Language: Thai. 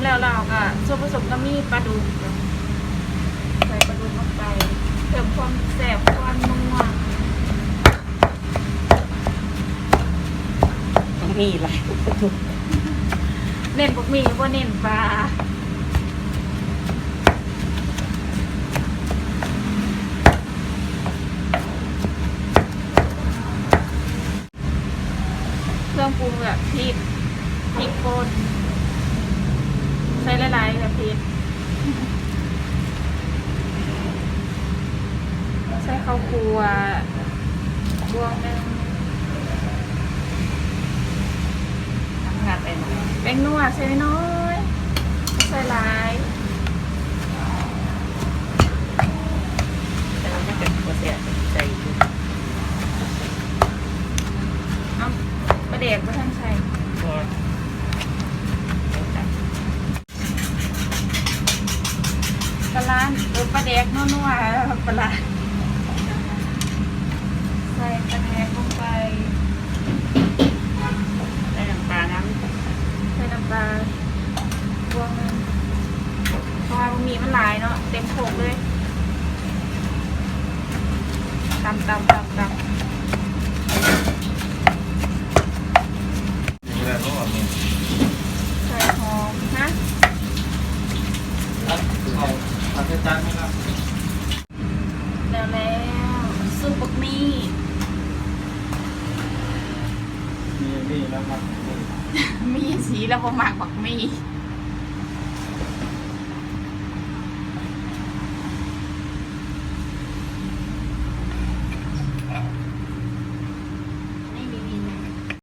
แล้วเราก็ส่วนผสมก็มีปลาดุกใส่ปลาดุกลงไปเพิ่มความแซ่บความนัว ต้องมีหลายทุก เน้นบกหมี่ว่าเน้นปลาเครื่องปรุงแบบพริกป่นใส่หลายๆแบบพริกใส่ข้าวคั่วบวงหนึง ทำงานไปหน่อย แป้งนวดใส่น้อยใส่หลาย แต่เราไม่เป็นตัวเสียใจอยู่ เอาปลาเด็กมาทั้งใส่ ตัว ปลาร้าปลาเด็กนัวๆปลาร้าใส่ปลาแดกลงไป ได้น้ำปลาน้ ใส่น้ำปลาบวงหนึงเพราะว่ามีมันหลายเนาะเต็มโขกเลยตำนี่แหละก็แบบนี้ ใส่หอมนะ เอาทำให้จานไหมครับ แล้วซุปบักมี่ นี่นะครับ มีสีแล้วบ่หมักบักมี่ น